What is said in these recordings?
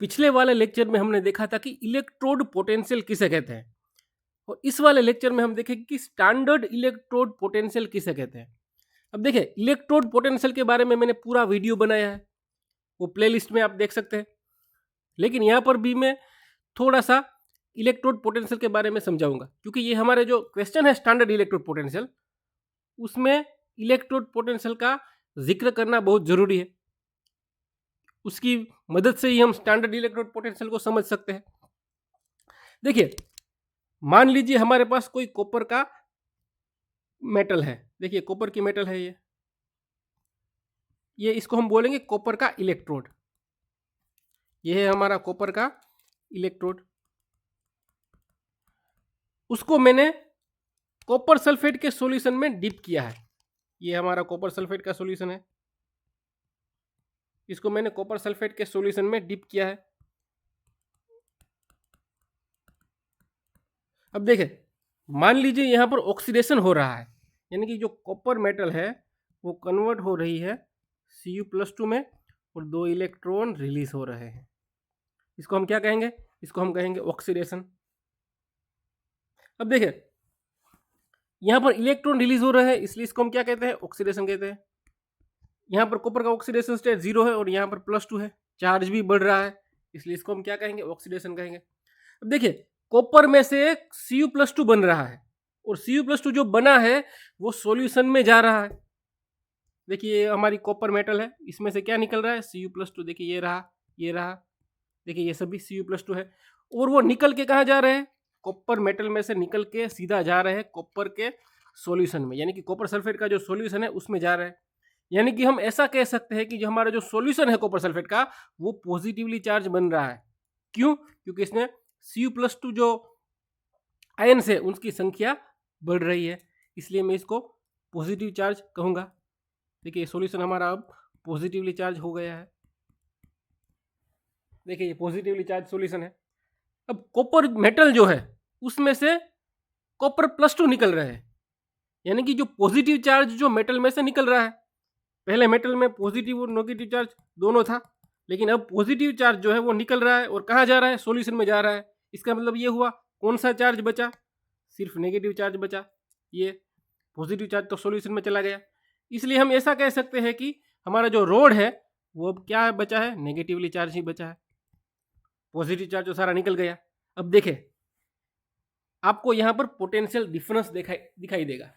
पिछले वाले लेक्चर में हमने देखा था कि इलेक्ट्रोड पोटेंशियल किसे कहते हैं, और इस वाले लेक्चर में हम देखेंगे कि स्टैंडर्ड इलेक्ट्रोड पोटेंशियल किसे कहते हैं। अब देखिए, इलेक्ट्रोड पोटेंशियल के बारे में मैंने पूरा वीडियो बनाया है, वो प्लेलिस्ट में आप देख सकते हैं। लेकिन यहाँ पर भी मैं थोड़ा सा इलेक्ट्रोड पोटेंशियल के बारे में समझाऊंगा, क्योंकि ये हमारे जो क्वेश्चन है स्टैंडर्ड इलेक्ट्रोड पोटेंशियल, उसमें इलेक्ट्रोड पोटेंशियल का जिक्र करना बहुत जरूरी है। उसकी मदद से ही हम स्टैंडर्ड इलेक्ट्रोड पोटेंशियल को समझ सकते हैं। देखिए, मान लीजिए हमारे पास कोई कॉपर का मेटल है। देखिए, कॉपर की मेटल है ये इसको हम बोलेंगे कॉपर का इलेक्ट्रोड। ये है हमारा कॉपर का इलेक्ट्रोड। उसको मैंने कॉपर सल्फेट के सॉल्यूशन में डिप किया है। ये हमारा कॉपर सल्फेट का सॉल्यूशन है, इसको मैंने कॉपर सल्फेट के सॉल्यूशन में डिप किया है। अब देखिए, मान लीजिए यहां पर ऑक्सीडेशन हो रहा है, यानी कि जो कॉपर मेटल है वो कन्वर्ट हो रही है Cu+2 में, और 2 इलेक्ट्रॉन रिलीज हो रहे हैं। इसको हम क्या कहेंगे? इसको हम कहेंगे ऑक्सीडेशन। अब देखिए, यहां पर इलेक्ट्रॉन रिलीज हो रहे हैं, इसलिए इसको हम क्या कहते हैं? ऑक्सीडेशन कहते हैं। यहाँ पर कॉपर का ऑक्सीडेशन स्टेट 0 है और यहाँ पर +2 है, चार्ज भी बढ़ रहा है, इसलिए इसको हम क्या कहेंगे? ऑक्सीडेशन कहेंगे। अब देखिए, कॉपर में से Cu+2 बन रहा है, और Cu+2 जो बना है वो सॉल्यूशन में जा रहा है। देखिए, ये हमारी कॉपर मेटल है, इसमें से क्या निकल रहा है? Cu+2। देखिए, ये रहा, देखिए ये सभी Cu+2 है, और वो निकल के कहाँ जा रहे हैं? कॉपर मेटल में से निकल के सीधा जा रहे हैं कॉपर के सॉल्यूशन में, यानी कि कॉपर सल्फेट का जो सॉल्यूशन है उसमें जा रहे हैं। यानी कि हम ऐसा कह सकते हैं कि जो हमारा जो सॉल्यूशन है कॉपर सल्फेट का, वो पॉजिटिवली चार्ज बन रहा है। क्यों? क्योंकि इसमें Cu+2 जो आयन्स है उनकी संख्या बढ़ रही है, इसलिए मैं इसको पॉजिटिव चार्ज कहूँगा। देखिए, सॉल्यूशन हमारा अब पॉजिटिवली चार्ज हो गया है। देखिए, ये पॉजिटिवली चार्ज सॉल्यूशन है। अब कॉपर मेटल जो है उसमें से कॉपर+2 निकल रहे हैं, यानी कि जो पॉजिटिव चार्ज जो मेटल में से निकल रहा है। पहले मेटल में पॉजिटिव और नेगेटिव चार्ज दोनों था, लेकिन अब पॉजिटिव चार्ज जो है वो निकल रहा है और कहाँ जा रहा है? सॉल्यूशन में जा रहा है। इसका मतलब ये हुआ, कौन सा चार्ज बचा? सिर्फ नेगेटिव चार्ज बचा। ये पॉजिटिव चार्ज तो सॉल्यूशन में चला गया, इसलिए हम ऐसा कह सकते हैं कि हमारा जो रोड है वो अब क्या बचा है? नेगेटिवली चार्ज ही बचा है, पॉजिटिव चार्ज तो सारा निकल गया। अब देखें, आपको यहाँ पर पोटेंशियल डिफरेंस दिखाई देगा,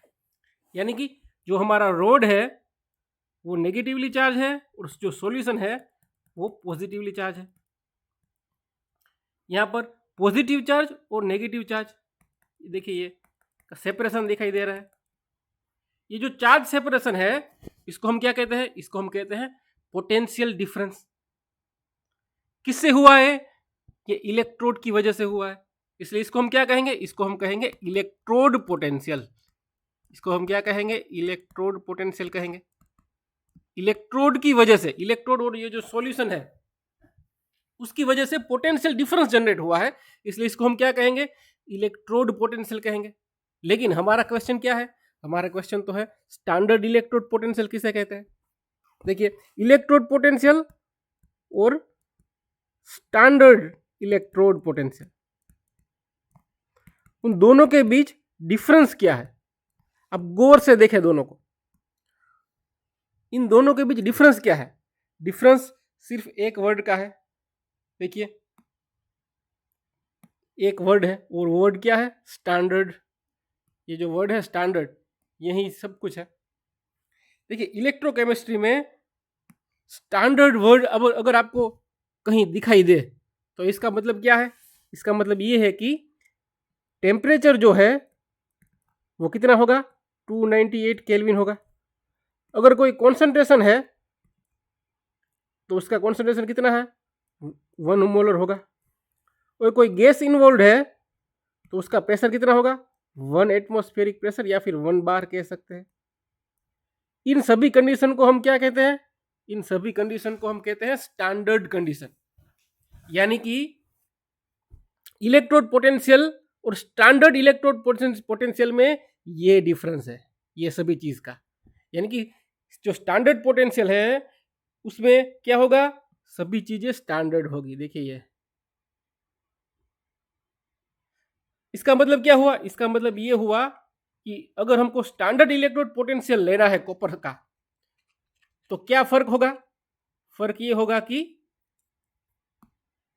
यानी कि जो हमारा रोड है वो नेगेटिवली चार्ज है और जो सॉल्यूशन है वो पॉजिटिवली चार्ज है। यहाँ पर पॉजिटिव चार्ज और नेगेटिव चार्ज, देखिए ये सेपरेशन दिखाई दे रहा है। ये जो चार्ज सेपरेशन है इसको हम क्या कहते हैं? इसको हम कहते हैं पोटेंशियल डिफरेंस। किससे हुआ है? ये इलेक्ट्रोड की वजह से हुआ है, इसलिए इसको हम क्या कहेंगे? इसको हम कहेंगे इलेक्ट्रोड पोटेंशियल। इसको हम क्या कहेंगे? इलेक्ट्रोड पोटेंशियल कहेंगे। इलेक्ट्रोड की वजह से, इलेक्ट्रोड और ये जो सॉल्यूशन है उसकी वजह से पोटेंशियल डिफरेंस जनरेट हुआ है, इसलिए इसको हम क्या कहेंगे? इलेक्ट्रोड पोटेंशियल कहेंगे। लेकिन हमारा क्वेश्चन क्या है? हमारा क्वेश्चन तो है स्टैंडर्ड इलेक्ट्रोड पोटेंशियल किसे कहते हैं। देखिए, इलेक्ट्रोड पोटेंशियल और स्टैंडर्ड इलेक्ट्रोड पोटेंशियल, उन दोनों के बीच डिफरेंस क्या है? अब गौर से देखें दोनों को, इन दोनों के बीच डिफरेंस क्या है? डिफरेंस सिर्फ एक वर्ड का है। देखिए, एक वर्ड है, और वर्ड क्या है? स्टैंडर्ड। ये जो वर्ड है स्टैंडर्ड, यही सब कुछ है। देखिए, इलेक्ट्रोकेमिस्ट्री में स्टैंडर्ड वर्ड अब अगर आपको कहीं दिखाई दे तो इसका मतलब क्या है? इसका मतलब ये है कि टेम्परेचर जो है वो कितना होगा? 298 केल्विन होगा। अगर कोई कॉन्सेंट्रेशन है तो उसका कॉन्सेंट्रेशन कितना है? 1 मोलर होगा। और कोई गैस इन्वॉल्व है तो उसका प्रेशर कितना होगा? 1 एटमॉस्फेरिक प्रेशर, या फिर 1 बार कह सकते हैं। इन सभी कंडीशन को हम क्या कहते हैं? इन सभी कंडीशन को हम कहते हैं स्टैंडर्ड कंडीशन। यानी कि इलेक्ट्रोड पोटेंशियल और स्टैंडर्ड इलेक्ट्रोड पोटेंशियल में ये डिफरेंस है, ये सभी चीज का। यानी कि जो स्टैंडर्ड पोटेंशियल है उसमें क्या होगा? सभी चीजें स्टैंडर्ड होगी। देखिए ये इसका मतलब क्या हुआ, इसका मतलब ये हुआ कि अगर हमको स्टैंडर्ड इलेक्ट्रोड पोटेंशियल लेना है कॉपर का तो क्या फर्क होगा, फर्क ये होगा कि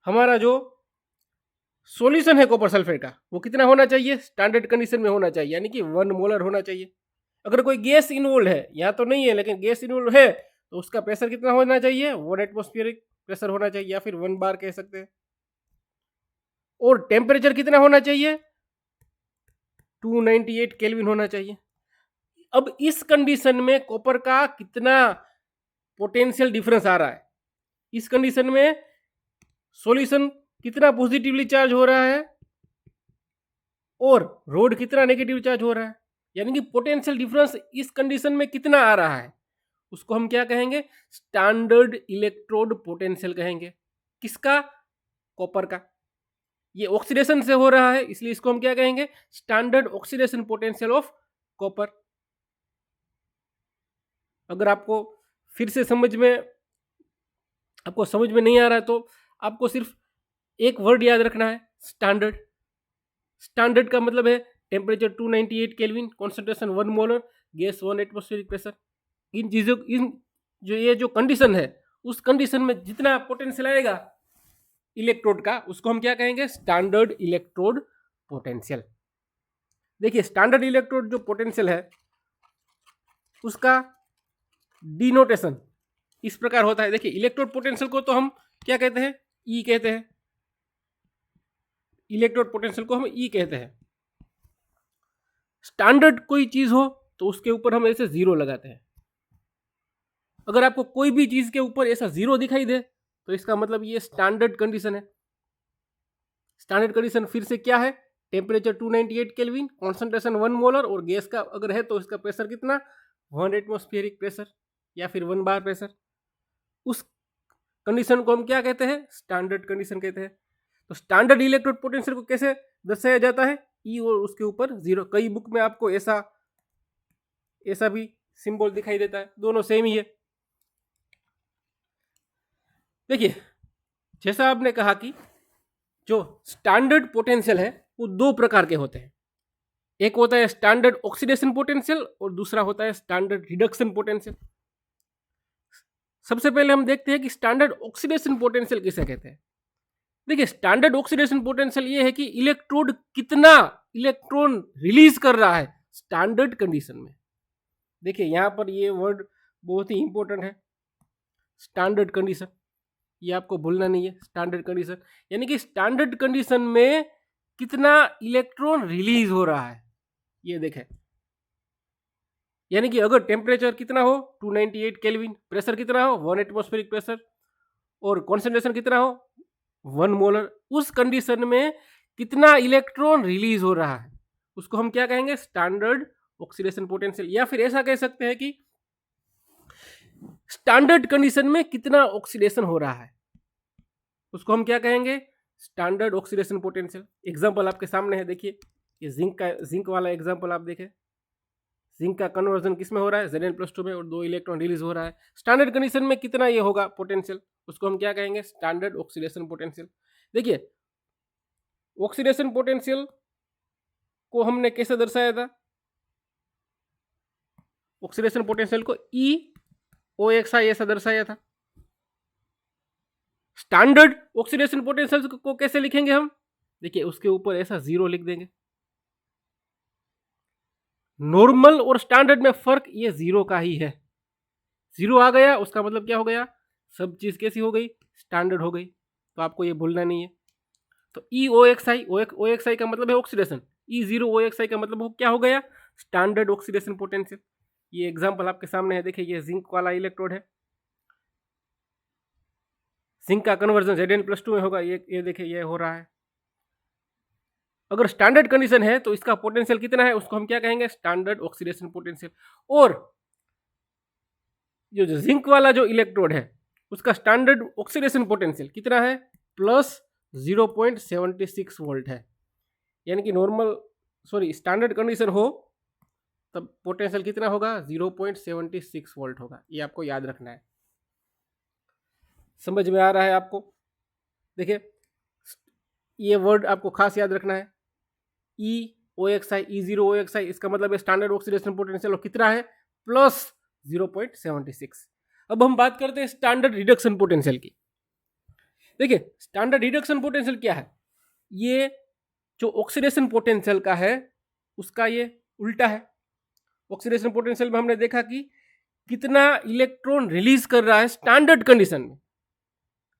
हमारा जो सॉल्यूशन है कॉपर सल्फेट का वो कितना होना चाहिए, स्टैंडर्ड कंडीशन में होना चाहिए, यानी कि 1 मोलर होना चाहिए। अगर कोई गैस इन्वॉल्व है, यहाँ तो नहीं है लेकिन गैस इन्वॉल्व है, तो उसका प्रेशर कितना होना चाहिए, 1 एटमॉस्फेरिक प्रेशर होना चाहिए, या फिर 1 बार कह सकते हैं। और टेम्परेचर कितना होना चाहिए, 298 केल्विन होना चाहिए। अब इस कंडीशन में कॉपर का कितना पोटेंशियल डिफरेंस आ रहा है, इस कंडीशन में सॉल्यूशन कितना पॉजिटिवली चार्ज हो रहा है और रोड कितना नेगेटिव चार्ज हो रहा है, यानी कि पोटेंशियल डिफरेंस इस कंडीशन में कितना आ रहा है, उसको हम क्या कहेंगे, स्टैंडर्ड इलेक्ट्रोड पोटेंशियल कहेंगे। किसका, कॉपर का। ये ऑक्सीडेशन से हो रहा है इसलिए इसको हम क्या कहेंगे, standard oxidation potential of copper. अगर आपको फिर से समझ में नहीं आ रहा है तो आपको सिर्फ एक वर्ड याद रखना है, स्टैंडर्ड। स्टैंडर्ड का मतलब है temperature 298 Kelvin, concentration 1 molar, gas 1 atmospheric pressure. इन चीजों ये जो कंडीशन है उस कंडीशन में जितना पोटेंशियल आएगा इलेक्ट्रोड का उसको हम क्या कहेंगे, स्टैंडर्ड इलेक्ट्रोड पोटेंशियल। देखिए स्टैंडर्ड इलेक्ट्रोड जो पोटेंशियल है उसका डिनोटेशन इस प्रकार होता है। देखिए इलेक्ट्रोड पोटेंशियल को तो हम क्या कहते हैं, ई कहते हैं, इलेक्ट्रोड पोटेंशियल को हम ई कहते हैं। स्टैंडर्ड कोई चीज हो तो उसके ऊपर हम ऐसे जीरो लगाते हैं। अगर आपको कोई भी चीज के ऊपर ऐसा जीरो दिखाई दे तो इसका मतलब ये स्टैंडर्ड कंडीशन है। स्टैंडर्ड कंडीशन फिर से क्या है, टेम्परेचर 298 केल्विन, कॉन्सेंट्रेशन 1 मोलर, और गैस का अगर है तो इसका प्रेशर कितना, 1 एटमॉस्फेरिक प्रेशर या फिर 1 बार प्रेशर। उस कंडीशन को हम क्या कहते हैं, स्टैंडर्ड कंडीशन कहते हैं। तो स्टैंडर्ड इलेक्ट्रोड पोटेंशियल को कैसे दर्शाया जाता है, ई और उसके ऊपर जीरो। कई बुक में आपको ऐसा भी सिंबल दिखाई देता है, दोनों सेम ही है। देखिए जैसा आपने कहा कि जो स्टैंडर्ड पोटेंशियल है वो दो प्रकार के होते हैं, एक होता है स्टैंडर्ड ऑक्सीडेशन पोटेंशियल और दूसरा होता है स्टैंडर्ड रिडक्शन पोटेंशियल। सबसे पहले हम देखते हैं कि स्टैंडर्ड ऑक्सीडेशन पोटेंशियल किसे कहते हैं। देखिए स्टैंडर्ड ऑक्सीडेशन पोटेंशियल ये है कि इलेक्ट्रोड कितना इलेक्ट्रॉन रिलीज कर रहा है स्टैंडर्ड कंडीशन में। देखिए यहां पर ये वर्ड बहुत ही इंपॉर्टेंट है, स्टैंडर्ड कंडीशन, ये आपको भूलना नहीं है। स्टैंडर्ड कंडीशन यानी कि स्टैंडर्ड कंडीशन में कितना इलेक्ट्रॉन रिलीज हो रहा है, ये देखें। यानी कि अगर टेम्परेचर कितना हो 298 केल्विन, प्रेशर कितना हो 1 एटमॉस्फेरिक प्रेशर, और कॉन्सेंट्रेशन कितना हो 1 मोलर, उस कंडीशन में कितना इलेक्ट्रॉन रिलीज हो रहा है उसको हम क्या कहेंगे, स्टैंडर्ड ऑक्सीडेशन पोटेंशियल। या फिर ऐसा कह सकते हैं कि स्टैंडर्ड कंडीशन में कितना ऑक्सीडेशन हो रहा है उसको हम क्या कहेंगे, स्टैंडर्ड ऑक्सीडेशन पोटेंशियल। एग्जांपल आपके सामने है, देखिए ये जिंक वाला एग्जांपल आप देखें। जिंक का कन्वर्जन किस में हो रहा है, Zn+2 में, और 2 इलेक्ट्रॉन रिलीज हो रहा है। स्टैंडर्ड कंडीशन में कितना ये होगा पोटेंशियल, उसको हम क्या कहेंगे, स्टैंडर्ड ऑक्सीडेशन पोटेंशियल। देखिए ऑक्सीडेशन पोटेंशियल को हमने कैसे दर्शाया था, ऑक्सीडेशन पोटेंशियल को EOXI ऐसा दर्शाया था। स्टैंडर्ड ऑक्सीडेशन पोटेंशियल को कैसे लिखेंगे हम, देखिए उसके ऊपर ऐसा जीरो लिख देंगे। नॉर्मल और स्टैंडर्ड में फर्क ये जीरो का ही है, जीरो आ गया उसका मतलब क्या हो गया, सब चीज कैसी हो गई, स्टैंडर्ड हो गई। तो आपको ये भूलना नहीं है। तो EOXI का मतलब है ऑक्सीडेशन, E0OXI का मतलब क्या हो गया, स्टैंडर्ड ऑक्सीडेशन पोटेंशियल। ये एग्जांपल आपके सामने है, देखिए ये जिंक वाला इलेक्ट्रोड है, जिंक का कन्वर्जन Zn+2 में होगा, ये देखिए ये हो रहा है। अगर स्टैंडर्ड कंडीशन है तो इसका पोटेंशियल कितना है उसको हम क्या कहेंगे, स्टैंडर्ड ऑक्सीडेशन पोटेंशियल। और जो जिंक वाला जो इलेक्ट्रोड है उसका स्टैंडर्ड ऑक्सीडेशन पोटेंशियल कितना है, +0.76 वोल्ट है। यानी कि स्टैंडर्ड कंडीशन हो तब पोटेंशियल कितना होगा, 0.76 वोल्ट होगा। ये आपको याद रखना है। समझ में आ रहा है आपको? देखिए ये वर्ड आपको खास याद रखना है, EOXI, E0OXI, इसका मतलब है स्टैंडर्ड ऑक्सीडेशन पोटेंशियल, और कितना है? प्लस 0.76। अब हम बात करते हैं स्टैंडर्ड रिडक्शन पोटेंशियल की। देखिए स्टैंडर्ड रिडक्शन पोटेंशियल क्या है? ये जो ऑक्सीडेशन पोटेंशियल का है उसका ये उल्टा है। ऑक्सीडेशन पोटेंशियल में हमने देखा कि कितना इलेक्ट्रॉन रिलीज कर रहा है स्टैंडर्ड कंडीशन में,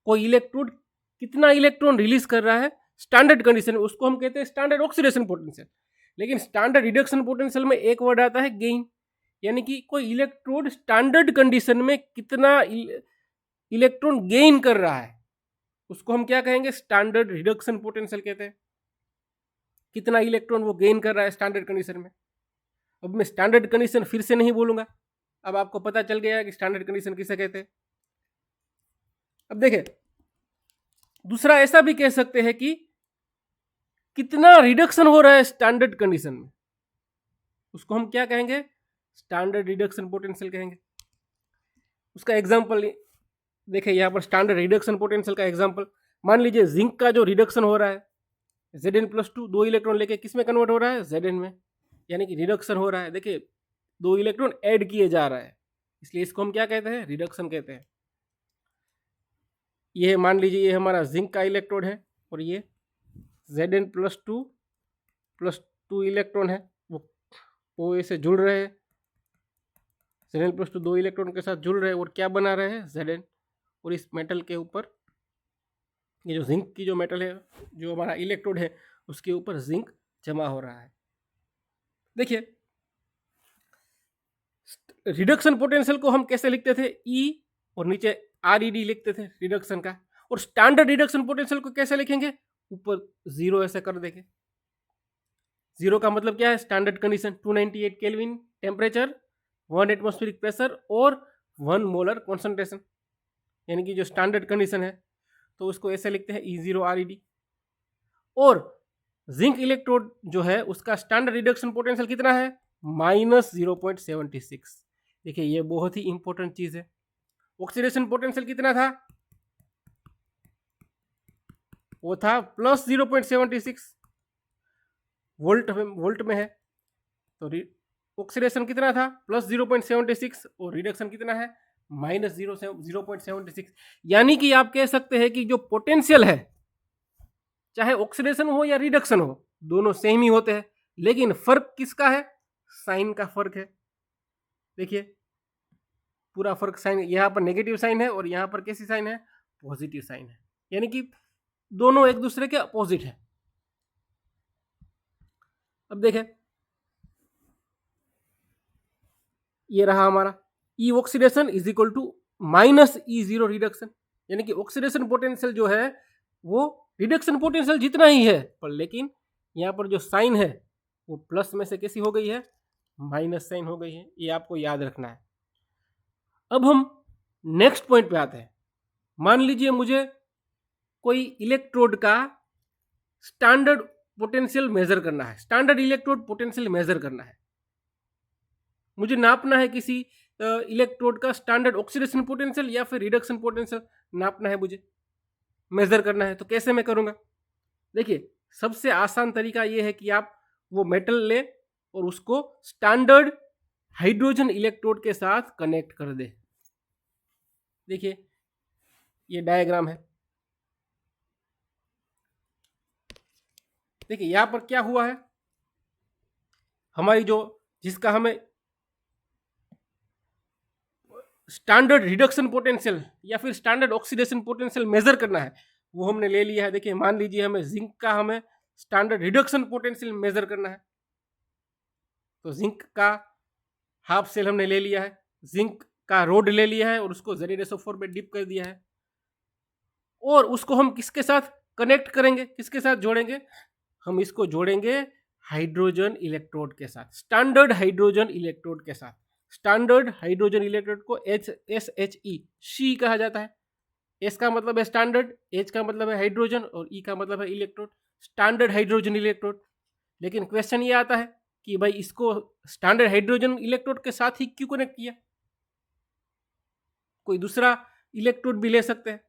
कोई इलेक्ट्रोड कितना इलेक्ट्रॉन रिलीज कर रहा है स्टैंडर्ड कंडीशन में, उसको हम कहते हैं स्टैंडर्ड ऑक्सीडेशन पोटेंशियल। लेकिन स्टैंडर्ड रिडक्शन पोटेंशियल में एक वर्ड आता है गेन, यानी कि कोई इलेक्ट्रोड स्टैंडर्ड कंडीशन में कितना इलेक्ट्रॉन गेन कर रहा है उसको हम क्या कहेंगे? स्टैंडर्ड रिडक्शन पोटेंशियल कहते हैं। कितना इलेक्ट्रॉन वो गेन कर रहा है स्टैंडर्ड कंडीशन में। अब मैं स्टैंडर्ड कंडीशन फिर से नहीं बोलूंगा, अब आपको पता चल गया है कि स्टैंडर्ड कंडीशन किसे कहते हैं। अब देखें, दूसरा ऐसा भी कह सकते हैं कि कितना रिडक्शन हो रहा है स्टैंडर्ड कंडीशन में, उसको हम क्या कहेंगे? स्टैंडर्ड रिडक्शन पोटेंशियल कहेंगे। उसका एग्जांपल देखिए यहाँ पर स्टैंडर्ड रिडक्शन पोटेंशियल का एग्जांपल, मान लीजिए जिंक का जो रिडक्शन हो रहा है Zn+2, 2 इलेक्ट्रॉन लेके किस में कन्वर्ट हो रहा है? Zn में, यानी कि रिडक्शन हो रहा है। देखिए 2 इलेक्ट्रॉन ऐड किए जा रहा है, इसलिए इसको हम क्या कहते हैं? रिडक्शन कहते हैं। ये मान लीजिए ये हमारा जिंक का इलेक्ट्रोड है और ये Zn+2 इलेक्ट्रॉन है, वो OA से जुड़ रहे हैं, Zn+2 2 इलेक्ट्रॉन के साथ जुड़ रहे हैं और क्या बना रहे हैं? Zn। और इस मेटल के ऊपर ये जो जिंक की जो मेटल है, जो हमारा इलेक्ट्रोड है, उसके ऊपर जिंक जमा हो रहा है। देखिए रिडक्शन पोटेंशियल को हम कैसे लिखते थे? E और नीचे RED लिखते थे रिडक्शन का। और स्टैंडर्ड रिडक्शन पोटेंशियल को कैसे लिखेंगे? ऊपर 0 ऐसे कर देंगे। 0 का मतलब क्या है? Standard condition 298 kelvin temperature, 1 atmospheric pressure और 1 मोलर कॉन्सेंट्रेशन, यानी कि जो स्टैंडर्ड कंडीशन है, तो उसको ऐसे लिखते हैं E0RED। और जिंक इलेक्ट्रोड जो है उसका स्टैंडर्ड रिडक्शन पोटेंशियल कितना है? -0.76। देखिए ये बहुत ही इंपॉर्टेंट चीज है। ऑक्सीडेशन पोटेंशियल कितना था? वो था +0.76 वोल्ट में है। तो ऑक्सीडेशन कितना था? +0.76 और रिडक्शन कितना है? -0.76। यानी कि आप कह सकते हैं कि जो पोटेंशियल है, चाहे ऑक्सीडेशन हो या रिडक्शन हो, दोनों सेम ही होते हैं, लेकिन फर्क किसका है? साइन का फर्क है। देखिए पूरा फर्क साइन, यहाँ पर नेगेटिव साइन है और यहाँ पर कैसी साइन है? पॉजिटिव साइन है, यानी कि दोनों एक दूसरे के अपोजिट है। अब देखें ये रहा हमारा E oxidation is equal to -E0 reduction, यानी कि ऑक्सीडेशन पोटेंशियल जो है वो रिडक्शन पोटेंशियल जितना ही है, पर लेकिन यहाँ पर जो साइन है वो प्लस में से कैसी हो गई है? माइनस साइन हो गई है। ये आपको याद रखना है। अब हम नेक्स्ट पॉइंट पे आते हैं। मान लीजिए मुझे कोई इलेक्ट्रोड का स्टैंडर्ड पोटेंशियल मेजर करना है, स्टैंडर्ड इलेक्ट्रोड पोटेंशियल मेजर करना है। मुझे नापना है किसी इलेक्ट्रोड का स्टैंडर्ड ऑक्सीडेशन पोटेंशियल या फिर रिडक्शन पोटेंशियल नापना है, मुझे मेजर करना है। तो कैसे मैं करूंगा? देखिए सबसे आसान तरीका ये है कि आप वो मेटल ले और उसको स्टैंडर्ड हाइड्रोजन इलेक्ट्रोड के साथ कनेक्ट कर दे। देखिए ये डायग्राम है। देखिए यहां पर क्या हुआ है, हमारी जो जिसका हमें स्टैंडर्ड रिडक्शन पोटेंशियल या फिर स्टैंडर्ड ऑक्सीडेशन पोटेंशियल मेजर करना है, वो हमने ले लिया है। देखिए मान लीजिए हमें जिंक का हमें स्टैंडर्ड रिडक्शन पोटेंशियल मेजर करना है, तो जिंक का हाफ सेल हमने ले लिया है, जिंक का रोड ले लिया है और उसको ZnSO4 में डिप कर दिया है, और उसको हम किसके साथ कनेक्ट करेंगे? किसके साथ जोड़ेंगे? हम इसको जोड़ेंगे हाइड्रोजन इलेक्ट्रोड के साथ, स्टैंडर्ड हाइड्रोजन इलेक्ट्रोड के साथ। स्टैंडर्ड हाइड्रोजन इलेक्ट्रोड को SHE शी कहा जाता है। S का मतलब है स्टैंडर्ड, H का मतलब है हाइड्रोजन और E का मतलब है इलेक्ट्रोड, स्टैंडर्ड हाइड्रोजन इलेक्ट्रोड। लेकिन क्वेश्चन ये आता है कि भाई इसको स्टैंडर्ड हाइड्रोजन इलेक्ट्रोड के साथ ही क्यों कनेक्ट किया? कोई दूसरा इलेक्ट्रोड भी ले सकते हैं।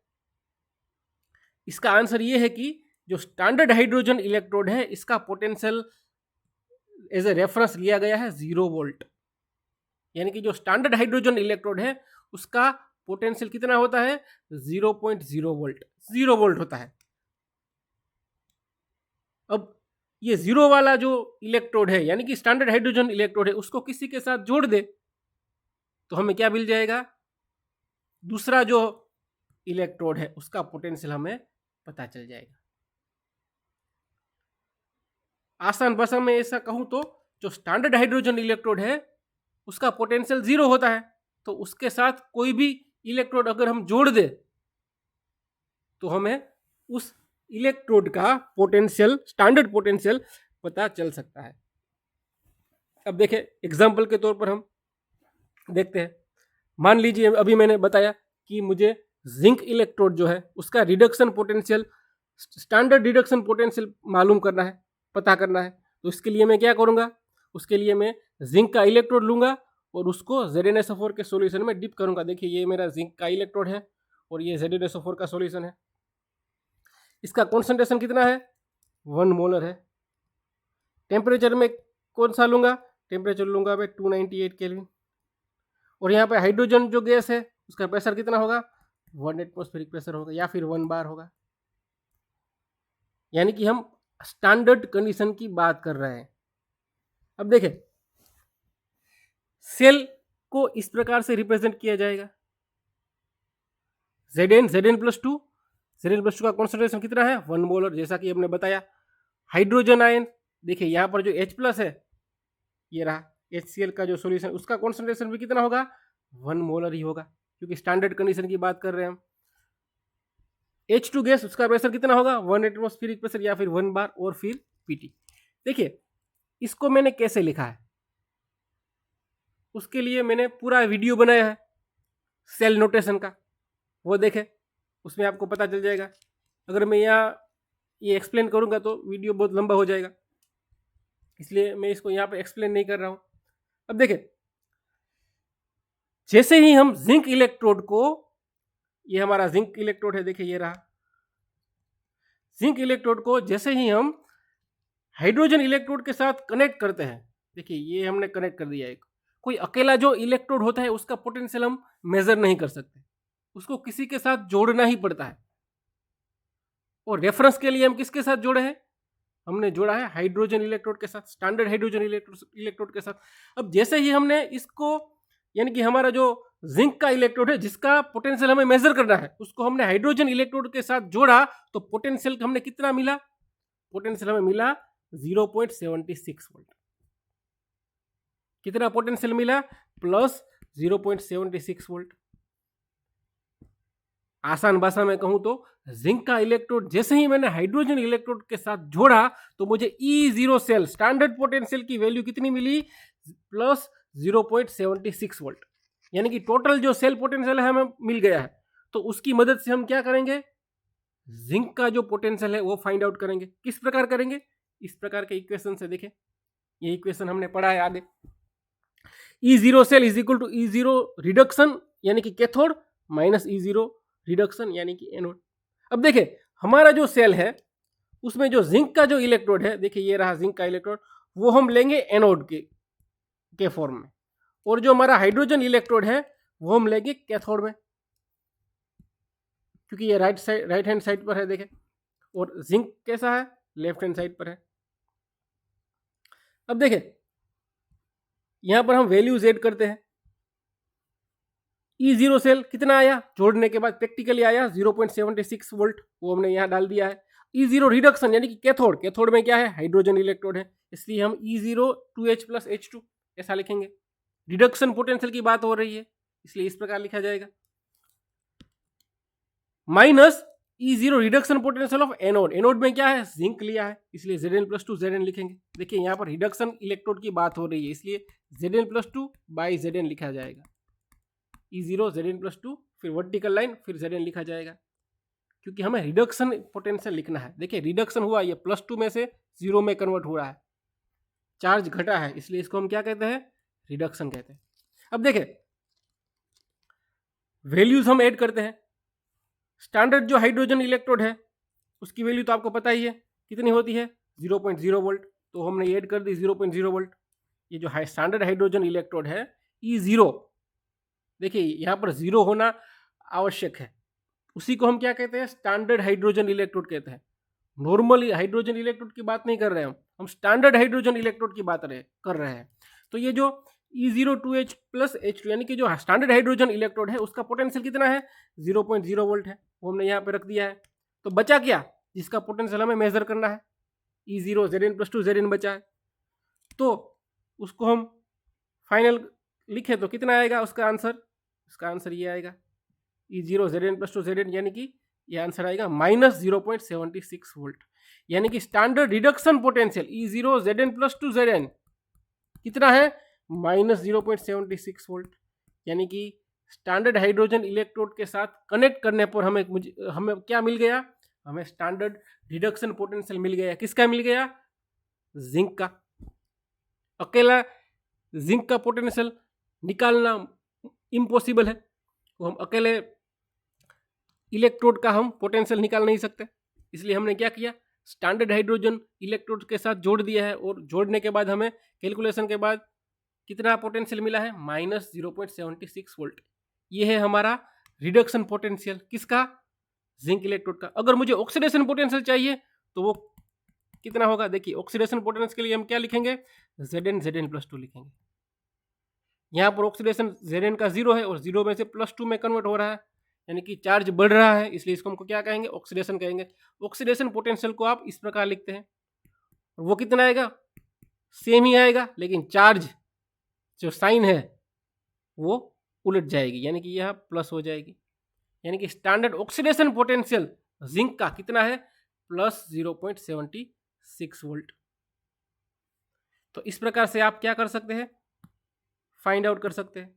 इसका आंसर ये है कि जो स्टैंडर्ड हाइड्रोजन इलेक्ट्रोड है इसका पोटेंशियल एज ए रेफरेंस लिया गया है 0 वोल्ट। यानी कि जो स्टैंडर्ड हाइड्रोजन इलेक्ट्रोड है उसका पोटेंशियल कितना होता है 0.0 वोल्ट, 0 वोल्ट होता है। अब ये 0 वाला जो इलेक्ट्रोड है यानी कि स्टैंडर्ड हाइड्रोजन इलेक्ट्रोड है उसको किसी के साथ जोड़ दे तो हमें क्या मिल जाएगा, दूसरा जो इलेक्ट्रोड है उसका पोटेंशियल हमें पता चल जाएगा। आसान भाषा में ऐसा कहूं तो जो स्टैंडर्ड हाइड्रोजन इलेक्ट्रोड है उसका पोटेंशियल 0 होता है, तो उसके साथ कोई भी इलेक्ट्रोड अगर हम जोड़ दे तो हमें उस इलेक्ट्रोड का पोटेंशियल, स्टैंडर्ड पोटेंशियल पता चल सकता है। अब देखें एग्जांपल के तौर पर हम देखते हैं। मान लीजिए अभी मैंने बताया कि मुझे जिंक इलेक्ट्रोड जो है उसका reduction potential, standard reduction potential मालूम करना है, पता करना है। तो इसके लिए मैं क्या करूँगा, उसके लिए मैं जिंक का इलेक्ट्रोड लूँगा और उसको ZnSO4 के सॉल्यूशन में डिप करूँगा। देखिए ये मेरा जिंक का इलेक्ट्रोड है और ये ZnSO4 का सॉल्यूशन है। इसका कॉन्सेंट्रेशन कितना है 1 मोलर है। टेम्परेचर में कौन सा लूँगा, टेम्परेचर लूँगा मैं 298 केल्विन। और यहाँ पे हाइड्रोजन जो गैस है उसका प्रेशर कितना होगा 1 एटमॉस्फेरिक प्रेशर होगा या फिर 1 बार होगा। यानी कि हम स्टैंडर्ड कंडीशन की बात कर रहे हैं। अब देखें सेल को इस प्रकार से रिप्रेजेंट किया जाएगा Zn+2, Zn+2 का कॉन्सेंट्रेशन कितना है 1 मोलर, जैसा कि हमने बताया। हाइड्रोजन आयन देखिए यहाँ पर जो H+ है ये रहा HCl का जो सॉल्यूशन उसका कॉन्सेंट्रेशन भी कितना होगा 1 मोलर ही होगा, क्योंकि स्टैंडर्ड कंडीशन की बात कर रहे हैं हम। H2 गैस उसका प्रेशर कितना होगा 1 एटमॉस्फेरिक प्रेशर या फिर 1 बार और फिर Pt। देखिए इसको मैंने कैसे लिखा है, उसके लिए मैंने पूरा वीडियो बनाया है सेल नोटेशन का, वो देखें उसमें आपको पता चल जाएगा। अगर मैं यहाँ ये एक्सप्लेन करूँगा तो वीडियो बहुत लंबा हो जाएगा, इसलिए मैं इसको यहाँ पे एक्सप्लेन नहीं कर रहा हूँ। अब देखें जैसे ही हम जिंक इलेक्ट्रोड को, ये हमारा जिंक इलेक्ट्रोड है, देखिए ये रहा जिंक इलेक्ट्रोड को, जैसे ही हम हाइड्रोजन इलेक्ट्रोड के साथ कनेक्ट करते हैं, देखिए ये हमने कनेक्ट कर दिया। एक कोई अकेला जो इलेक्ट्रोड होता है उसका पोटेंशियल हम मेजर नहीं कर सकते, उसको किसी के साथ जोड़ना ही पड़ता है। और रेफरेंस के लिए हम किसके साथ जोड़े हैं, हमने जोड़ा है हाइड्रोजन इलेक्ट्रोड के साथ, स्टैंडर्ड हाइड्रोजन इलेक्ट्रोड के साथ। अब जैसे ही हमने इसको, यानी कि हमारा जो जिंक का इलेक्ट्रोड है जिसका पोटेंशियल हमें मेजर करना है, उसको हमने हाइड्रोजन इलेक्ट्रोड के साथ जोड़ा तो पोटेंशियल हमने कितना मिला, पोटेंशियल हमें मिला 0.76 वोल्ट। कितना पोटेंशियल मिला प्लस 0.76 वोल्ट। आसान भाषा में कहूं तो जिंक का इलेक्ट्रोड जैसे ही मैंने हाइड्रोजन इलेक्ट्रोड के साथ जोड़ा तो मुझे E0 सेल स्टैंडर्ड पोटेंशियल की वैल्यू कितनी मिली प्लस 0.76 वोल्ट। यानी कि टोटल जो सेल पोटेंशियल है हमें मिल गया है। तो उसकी मदद से हम क्या करेंगे, जिंक का जो पोटेंशियल है वो फाइंड आउट करेंगे। किस प्रकार करेंगे, इस प्रकार के इक्वेशन से। देखें ये इक्वेशन हमने पढ़ा है आगे, E0 cell is equal to E0 reduction यानी कि कैथोड माइनस E0 रिडक्शन यानी कि एनोड। अब देखें हमारा जो सेल है उसमें जो जिंक का जो इलेक्ट्रोड है, देखिए ये रहा जिंक का इलेक्ट्रोड, वो हम लेंगे एनोड के फॉर्म में, और जो हमारा हाइड्रोजन इलेक्ट्रोड है वो हम लेंगे कैथोड में, क्योंकि ये राइट हैंड साइड पर है देखें, और जिंक कैसा है लेफ्ट हैंड साइड पर है। अब देखें यहां पर हम वैल्यूज ऐड करते हैं। E0 सेल कितना आया, जोड़ने के बाद प्रैक्टिकली आया 0.76 वोल्ट, वो हमने यहाँ डाल दिया है। E0 रिडक्शन यानी कि कैथोड, कैथोड में क्या है हाइड्रोजन इलेक्ट्रोड है, इसलिए हम E0 2H + H2 ऐसा लिखेंगे। रिडक्शन पोटेंशियल की बात हो रही है इसलिए इस प्रकार लिखा जाएगा, minus E0 reduction potential of anode, anode में क्या है जिंक लिया है इसलिए Zn+2 Zn लिखेंगे। देखिए यहाँ पर रिडक्शन इलेक्ट्रोड की बात हो रही है इसलिए Zn+2 by Zn लिखा जाएगा। E0 Zn+2 फिर वर्टिकल लाइन फिर Zn लिखा जाएगा, क्योंकि हमें रिडक्शन पोटेंशियल लिखना है। देखिए रिडक्शन हुआ, ये +2 में से 0 में कन्वर्ट हो रहा है, चार्ज घटा है, इसलिए इसको हम क्या कहते हैं रिडक्शन कहते हैं। अब देखें वैल्यूज हम ऐड करते हैं। स्टैंडर्ड जो हाइड्रोजन इलेक्ट्रोड है उसकी वैल्यू तो आपको पता ही है कितनी होती है, 0.0 वोल्ट। तो हमने ऐड कर दी 0.0 वोल्ट। ये जो स्टैंडर्ड हाइड्रोजन इलेक्ट्रोड है E0, देखिए यहाँ पर 0 होना आवश्यक है, उसी को हम क्या कहते हैं, स्टैंडर्ड हाइड्रोजन इलेक्ट्रोड कहते हैं। नॉर्मली हाइड्रोजन इलेक्ट्रोड की बात नहीं कर रहे हैं हम स्टैंडर्ड हाइड्रोजन इलेक्ट्रोड की बात कर रहे हैं। तो ये जो E02H प्लस H2 यानी कि जो स्टैंडर्ड हाइड्रोजन इलेक्ट्रोड है उसका पोटेंशियल कितना है, 0.0 वोल्ट है, वो हमने यहाँ पे रख दिया है। तो बचा क्या, जिसका पोटेंशियल हमें मेजर करना है, E0 Zn+2 Zn बचा है। तो उसको हम फाइनल लिखे तो कितना आएगा उसका आंसर, इसका आंसर ये आएगा E0 Zn+2 Zn, यानी कि ये आंसर आएगा -0.76 वोल्ट। यानी कि standard reduction potential E0 Zn+2 Zn कितना है, -0.76 वोल्ट। यानी कि स्टैंडर्ड हाइड्रोजन इलेक्ट्रोड के साथ कनेक्ट करने पर हमें क्या मिल गया, हमें स्टैंडर्ड रिडक्शन पोटेंशियल मिल गया। किसका मिल गया, जिंक का। अकेला जिंक का पोटेंशियल निकालना इम्पॉसिबल है, तो हम अकेले इलेक्ट्रोड का हम पोटेंशियल निकाल नहीं सकते, इसलिए हमने क्या किया, स्टैंडर्ड हाइड्रोजन इलेक्ट्रोड के साथ जोड़ दिया है। और जोड़ने के बाद हमें कैलकुलेशन के बाद कितना पोटेंशियल मिला है, -0.76 वोल्ट। ये है हमारा रिडक्शन पोटेंशियल किसका, जिंक इलेक्ट्रोड का। अगर मुझे ऑक्सीडेशन पोटेंशियल चाहिए तो वो कितना होगा, देखिए ऑक्सीडेशन पोटेंशियल के लिए हम क्या लिखेंगे, Zn Zn+2 लिखेंगे। यहाँ पर ऑक्सीडेशन Zn का 0 है और 0 में से +2 में कन्वर्ट हो रहा है, यानी कि चार्ज बढ़ रहा है, इसलिए इसको हमको क्या कहेंगे, ऑक्सीडेशन कहेंगे। ऑक्सीडेशन पोटेंशियल को आप इस प्रकार लिखते हैं, और वो कितना आएगा, सेम ही आएगा, लेकिन चार्ज जो साइन है वो उलट जाएगी, यानी कि यह प्लस हो जाएगी। यानी कि स्टैंडर्ड ऑक्सीडेशन पोटेंशियल जिंक का कितना है, +0.76 वोल्ट। तो इस प्रकार से आप क्या कर सकते हैं, फाइंड आउट कर सकते हैं।